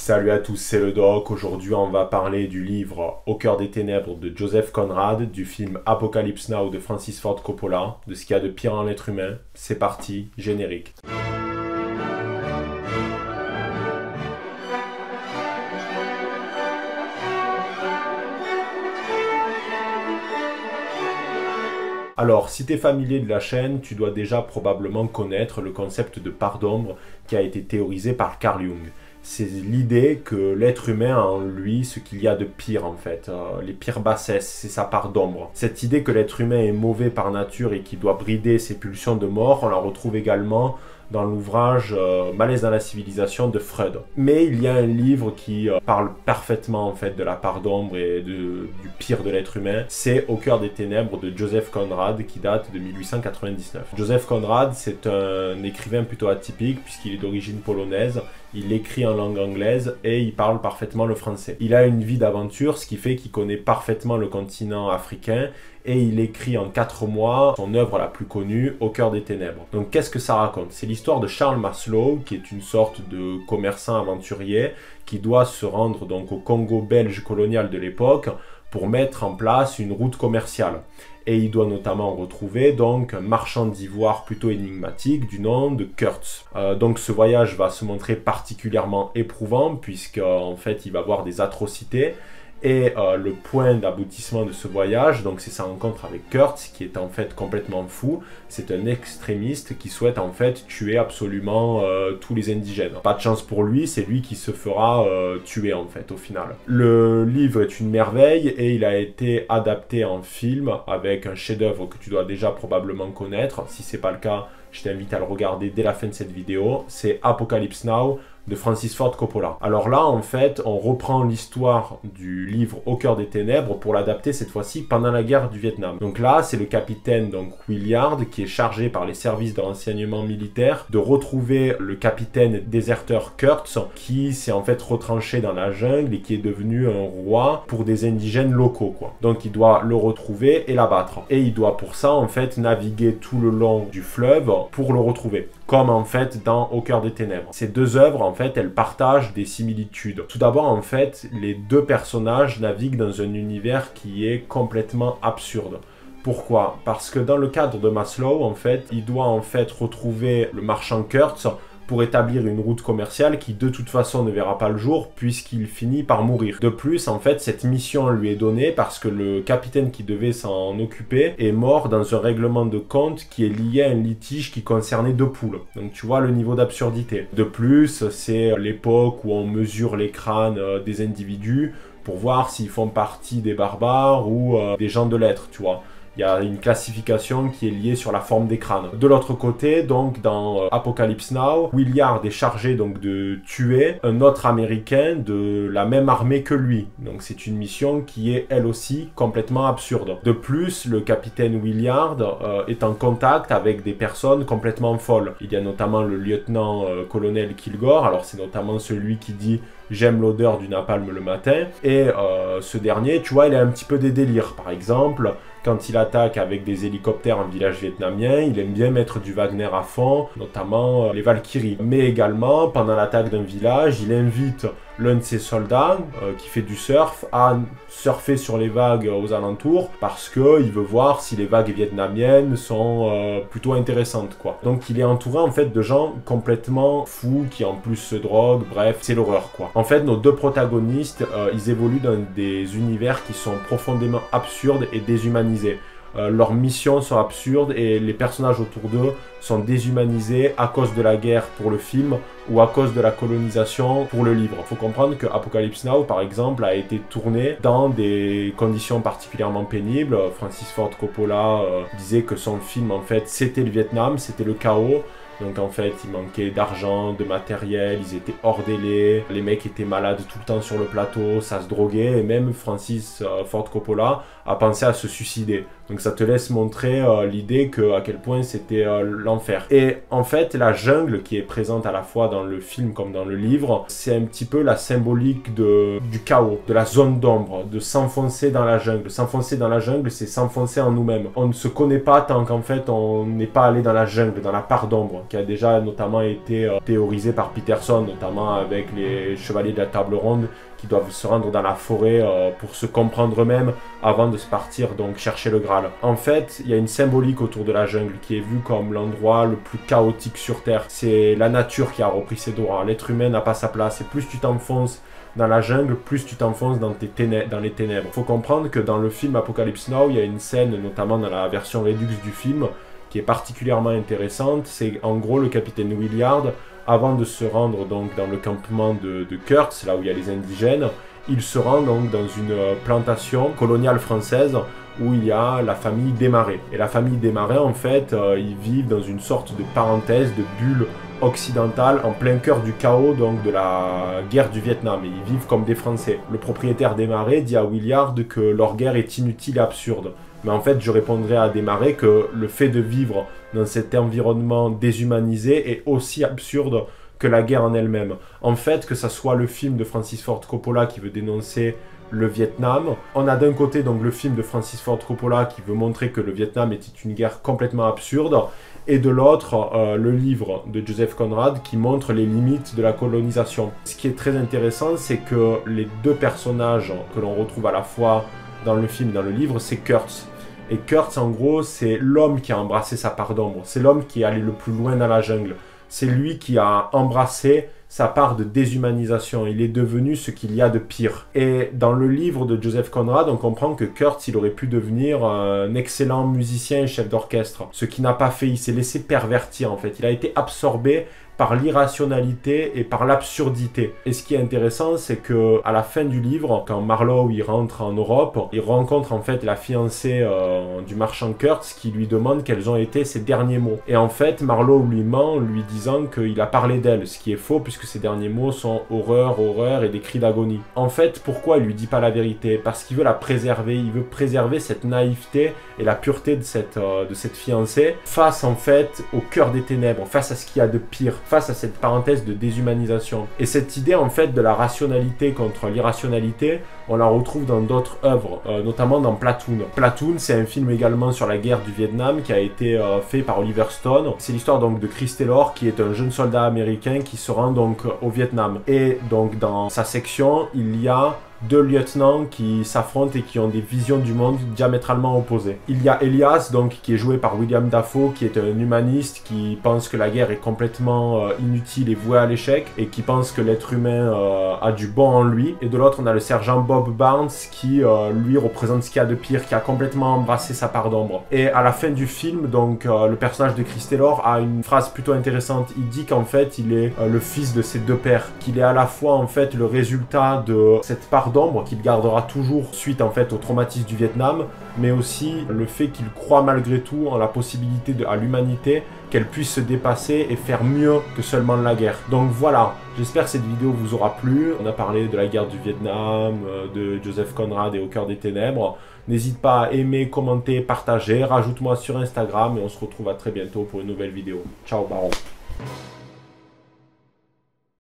Salut à tous, c'est le Doc. Aujourd'hui, on va parler du livre Au cœur des ténèbres de Joseph Conrad, du film Apocalypse Now de Francis Ford Coppola, de ce qu'il y a de pire en l'être humain. C'est parti, générique. Alors, si tu es familier de la chaîne, tu dois déjà probablement connaître le concept de part d'ombre qui a été théorisé par Carl Jung. C'est l'idée que l'être humain a en lui ce qu'il y a de pire en fait, les pires bassesses, c'est sa part d'ombre. Cette idée que l'être humain est mauvais par nature et qu'il doit brider ses pulsions de mort, on la retrouve également dans l'ouvrage Malaise dans la civilisation de Freud. Mais il y a un livre qui parle parfaitement en fait de la part d'ombre et du pire de l'être humain. C'est Au cœur des ténèbres de Joseph Conrad qui date de 1899. Joseph Conrad, c'est un écrivain plutôt atypique puisqu'il est d'origine polonaise. Il écrit en langue anglaise et il parle parfaitement le français. Il a une vie d'aventure, ce qui fait qu'il connaît parfaitement le continent africain et il écrit en 4 mois son œuvre la plus connue, Au cœur des ténèbres. Donc qu'est-ce que ça raconte? C'est l'histoire de Charles Maslow, qui est une sorte de commerçant aventurier qui doit se rendre donc au Congo belge colonial de l'époque pour mettre en place une route commerciale. Et il doit notamment retrouver donc un marchand d'ivoire plutôt énigmatique du nom de Kurtz. Donc ce voyage va se montrer particulièrement éprouvant puisque en fait il va voir des atrocités. Et le point d'aboutissement de ce voyage, donc c'est sa rencontre avec Kurtz, qui est en fait complètement fou. C'est un extrémiste qui souhaite en fait tuer absolument tous les indigènes. Pas de chance pour lui, c'est lui qui se fera tuer en fait au final. Le livre est une merveille et il a été adapté en film avec un chef-d'œuvre que tu dois déjà probablement connaître. Si c'est pas le cas, je t'invite à le regarder dès la fin de cette vidéo. C'est Apocalypse Now de Francis Ford Coppola. Alors là, en fait, on reprend l'histoire du livre Au cœur des ténèbres pour l'adapter cette fois-ci pendant la guerre du Vietnam. Donc là, c'est le capitaine Willard qui est chargé par les services de renseignement militaire de retrouver le capitaine déserteur Kurtz qui s'est en fait retranché dans la jungle et qui est devenu un roi pour des indigènes locaux, quoi. Donc il doit le retrouver et l'abattre. Et il doit pour ça, en fait, naviguer tout le long du fleuve pour le retrouver. Comme en fait dans Au cœur des ténèbres. Ces deux œuvres, en fait, elles partagent des similitudes. Tout d'abord, en fait, les deux personnages naviguent dans un univers qui est complètement absurde. Pourquoi? Parce que dans le cadre de Maslow, en fait, il doit en fait retrouver le marchand Kurtz pour établir une route commerciale qui de toute façon ne verra pas le jour puisqu'il finit par mourir. De plus, en fait, cette mission lui est donnée parce que le capitaine qui devait s'en occuper est mort dans un règlement de compte qui est lié à un litige qui concernait 2 poules. Donc tu vois le niveau d'absurdité. De plus, c'est l'époque où on mesure les crânes des individus pour voir s'ils font partie des barbares ou des gens de lettres, tu vois. Il y a une classification qui est liée sur la forme des crânes. De l'autre côté, donc dans Apocalypse Now, Willard est chargé donc de tuer un autre Américain de la même armée que lui. Donc c'est une mission qui est elle aussi complètement absurde. De plus, le capitaine Willard est en contact avec des personnes complètement folles. Il y a notamment le lieutenant-colonel Kilgore, alors c'est notamment celui qui dit « j'aime l'odeur du napalm le matin ». Et ce dernier, tu vois, il a un petit peu des délires. Par exemple, quand il attaque avec des hélicoptères un village vietnamien, il aime bien mettre du Wagner à fond, notamment les Valkyries. Mais également, pendant l'attaque d'un village, il invite l'un de ses soldats qui fait du surf à surfer sur les vagues aux alentours parce qu'il veut voir si les vagues vietnamiennes sont plutôt intéressantes, quoi. Donc il est entouré en fait de gens complètement fous qui en plus se droguent, bref, c'est l'horreur, quoi. En fait, nos deux protagonistes, ils évoluent dans des univers qui sont profondément absurdes et déshumanisés. Leurs missions sont absurdes et les personnages autour d'eux sont déshumanisés à cause de la guerre pour le film ou à cause de la colonisation pour le livre. Il faut comprendre que Apocalypse Now, par exemple, a été tourné dans des conditions particulièrement pénibles. Francis Ford Coppola disait que son film, en fait, c'était le Vietnam, c'était le chaos. Donc en fait, il manquait d'argent, de matériel, ils étaient hors délai, les mecs étaient malades tout le temps sur le plateau, ça se droguait, et même Francis Ford Coppola a pensé à se suicider. Donc ça te laisse montrer l'idée à quel point c'était l'enfer. Et en fait, la jungle qui est présente à la fois dans le film comme dans le livre, c'est un petit peu la symbolique du chaos, de la zone d'ombre, de s'enfoncer dans la jungle. S'enfoncer dans la jungle, c'est s'enfoncer en nous-mêmes. On ne se connaît pas tant qu'en fait on n'est pas allé dans la jungle, dans la part d'ombre. qui a déjà notamment été théorisé par Peterson, notamment avec les chevaliers de la table ronde qui doivent se rendre dans la forêt pour se comprendre eux-mêmes avant de se partir donc chercher le Graal. En fait, il y a une symbolique autour de la jungle qui est vue comme l'endroit le plus chaotique sur Terre. C'est la nature qui a repris ses droits. L'être humain n'a pas sa place. Et plus tu t'enfonces dans la jungle, plus tu t'enfonces dans les ténèbres. Il faut comprendre que dans le film Apocalypse Now, il y a une scène, notamment dans la version Redux du film, qui est particulièrement intéressante. C'est en gros le capitaine Willard, avant de se rendre donc dans le campement de Kurtz, là où il y a les indigènes, il se rend donc dans une plantation coloniale française où il y a la famille Desmarais. Et la famille Desmarais, en fait, ils vivent dans une sorte de parenthèse, de bulle occidentale, en plein cœur du chaos donc de la guerre du Vietnam. Et ils vivent comme des Français. Le propriétaire Desmarais dit à Willard que leur guerre est inutile et absurde. Mais en fait, je répondrai à Desmarais que le fait de vivre dans cet environnement déshumanisé est aussi absurde que la guerre en elle-même. En fait, que ça soit le film de Francis Ford Coppola qui veut dénoncer le Vietnam, on a d'un côté donc le film de Francis Ford Coppola qui veut montrer que le Vietnam était une guerre complètement absurde, et de l'autre, le livre de Joseph Conrad qui montre les limites de la colonisation. Ce qui est très intéressant, c'est que les deux personnages que l'on retrouve à la fois dans le film et dans le livre, c'est Kurtz. Et Kurtz, en gros, c'est l'homme qui a embrassé sa part d'ombre. C'est l'homme qui est allé le plus loin dans la jungle. C'est lui qui a embrassé sa part de déshumanisation. Il est devenu ce qu'il y a de pire. Et dans le livre de Joseph Conrad, on comprend que Kurtz, il aurait pu devenir un excellent musicien et chef d'orchestre. Ce qu'il n'a pas fait, il s'est laissé pervertir en fait. Il a été absorbé par l'irrationalité et par l'absurdité. Et ce qui est intéressant, c'est que à la fin du livre, quand Marlowe il rentre en Europe, il rencontre en fait la fiancée du marchand Kurtz qui lui demande quels ont été ses derniers mots. Et en fait, Marlowe lui ment en lui disant qu'il a parlé d'elle, ce qui est faux puisque ses derniers mots sont horreur, horreur et des cris d'agonie. En fait, pourquoi il lui dit pas la vérité? Parce qu'il veut la préserver, il veut préserver cette naïveté et la pureté de cette fiancée face en fait au cœur des ténèbres, face à ce qu'il y a de pire, face à cette parenthèse de déshumanisation. Et cette idée en fait de la rationalité contre l'irrationalité, on la retrouve dans d'autres œuvres, notamment dans Platoon. Platoon, c'est un film également sur la guerre du Vietnam qui a été fait par Oliver Stone. C'est l'histoire donc de Chris Taylor qui est un jeune soldat américain qui se rend donc au Vietnam. Et donc dans sa section, il y a deux lieutenants qui s'affrontent et qui ont des visions du monde diamétralement opposées. Il y a Elias, donc, qui est joué par William Dafoe, qui est un humaniste qui pense que la guerre est complètement inutile et vouée à l'échec, et qui pense que l'être humain a du bon en lui. Et de l'autre, on a le sergent Bob Barnes, qui, lui, représente ce qu'il y a de pire, qui a complètement embrassé sa part d'ombre. Et à la fin du film, donc, le personnage de Chris Taylor a une phrase plutôt intéressante. Il dit qu'en fait, il est le fils de ses deux pères, qu'il est à la fois, en fait, le résultat de cette part d'ombre qu'il gardera toujours suite en fait au traumatisme du Vietnam, mais aussi le fait qu'il croit malgré tout en la possibilité à l'humanité qu'elle puisse se dépasser et faire mieux que seulement la guerre. Donc voilà, j'espère que cette vidéo vous aura plu. On a parlé de la guerre du Vietnam, de Joseph Conrad et Au cœur des ténèbres. N'hésite pas à aimer, commenter, partager, rajoute-moi sur Instagram et on se retrouve à très bientôt pour une nouvelle vidéo. Ciao Baron.